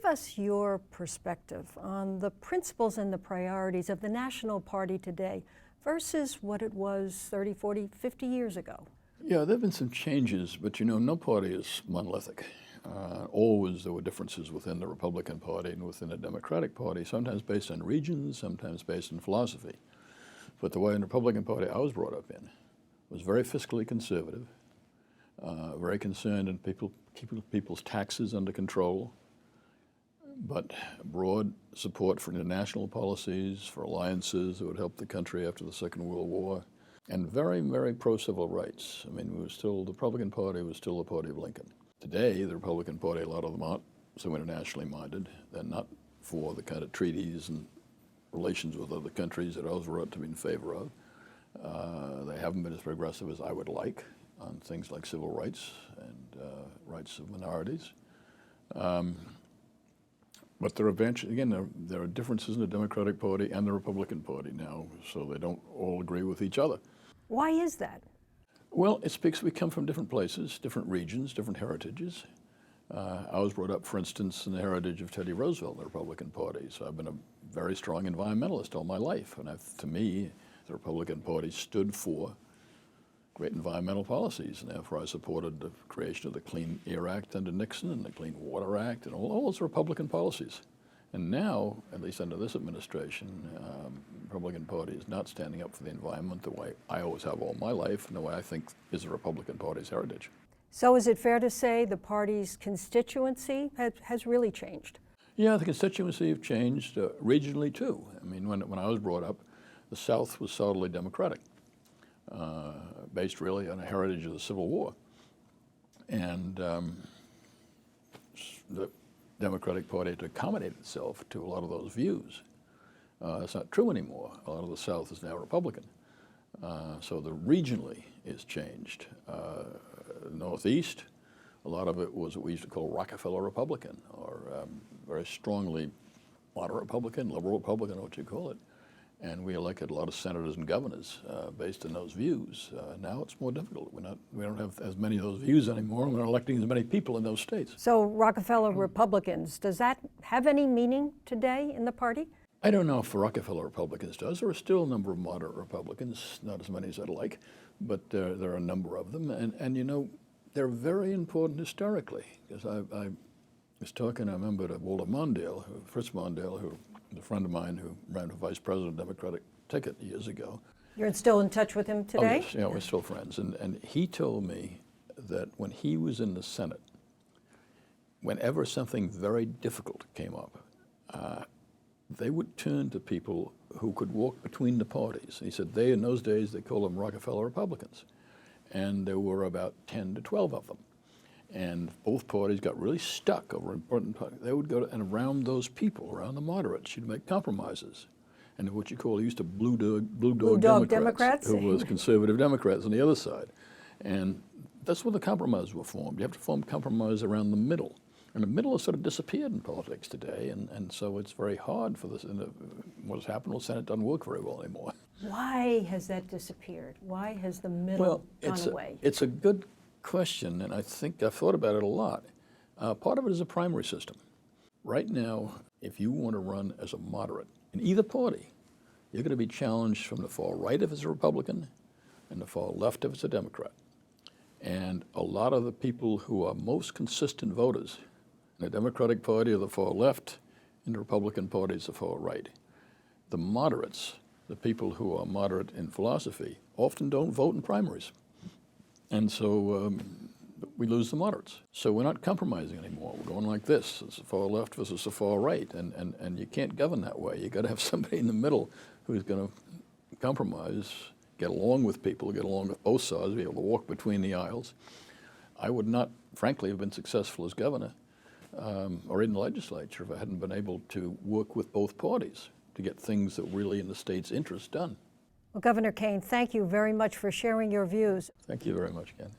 Give us your perspective on the principles and the priorities of the National Party today versus what it was 30, 40, 50 years ago. Yeah, there have been some changes, but no party is monolithic. Always there were differences within the Republican Party and within the Democratic Party, sometimes based on regions, sometimes based on philosophy. But the way in the Republican Party I was brought up in was very fiscally conservative, very concerned in keeping people's taxes under control, but broad support for international policies, for alliances that would help the country after the Second World War, and very, very pro-civil rights. I mean, the Republican Party was still the party of Lincoln. Today, the Republican Party, a lot of them aren't so internationally minded. They're not for the kind of treaties and relations with other countries that I was brought to be in favor of. They haven't been as progressive as I would like on things like civil rights and rights of minorities. But there are differences in the Democratic Party and the Republican Party now, so they don't all agree with each other. Why is that? Well, it's because we come from different places, different regions, different heritages. I was brought up, for instance, in the heritage of Teddy Roosevelt, the Republican Party, so I've been a very strong environmentalist all my life. And to me, the Republican Party stood for great environmental policies, and therefore I supported the creation of the Clean Air Act under Nixon and the Clean Water Act and all those Republican policies. And now, at least under this administration, the Republican Party is not standing up for the environment the way I always have all my life and the way I think is the Republican Party's heritage. So is it fair to say the party's constituency has really changed? Yeah, the constituency have changed regionally too. I mean, when I was brought up, the South was solidly Democratic. Based really on a heritage of the Civil War. And the Democratic Party had to accommodate itself to a lot of those views. That's not true anymore. A lot of the South is now Republican. So the regionally is changed. Northeast, a lot of it was what we used to call Rockefeller Republican, or very strongly moderate Republican, liberal Republican, what you call it. And we elected a lot of senators and governors based on those views. Now it's more difficult. We don't have as many of those views anymore. We're not electing as many people in those states. So Rockefeller Republicans, does that have any meaning today in the party? I don't know if Rockefeller Republicans does. There are still a number of moderate Republicans, not as many as I'd like, but there are a number of them. And they're very important historically, because I was talking, I remember, to Walter Mondale, Fritz Mondale, who a friend of mine who ran for vice president Democratic ticket years ago. You're still in touch with him today? Oh, yes, yeah, we're still friends. And he told me that when he was in the Senate, whenever something very difficult came up, they would turn to people who could walk between the parties. He said in those days, they called them Rockefeller Republicans. And there were about 10 to 12 of them. And both parties got really stuck over important parties. They would go and around those people, around the moderates, you'd make compromises. And what you call, used to blue dog Democrats, who was conservative Democrats on the other side. And that's where the compromises were formed. You have to form compromise around the middle. And the middle has sort of disappeared in politics today, and so it's very hard for this. What's happened, the Senate doesn't work very well anymore. Why has that disappeared? Why has the middle gone away? It's a good question, and I think I've thought about it a lot. Part of it is a primary system. Right now, if you want to run as a moderate in either party, you're going to be challenged from the far right if it's a Republican and the far left if it's a Democrat. And a lot of the people who are most consistent voters in the Democratic Party are the far left, and the Republican Party is the far right. The moderates, the people who are moderate in philosophy, often don't vote in primaries. And so we lose the moderates. So we're not compromising anymore. We're going like this. It's the far left versus the far right. And you can't govern that way. You've got to have somebody in the middle who's going to compromise, get along with people, get along with both sides, be able to walk between the aisles. I would not, frankly, have been successful as governor or in the legislature if I hadn't been able to work with both parties to get things that were really in the state's interest done. Well, Governor Kane, thank you very much for sharing your views. Thank you very much, Ken.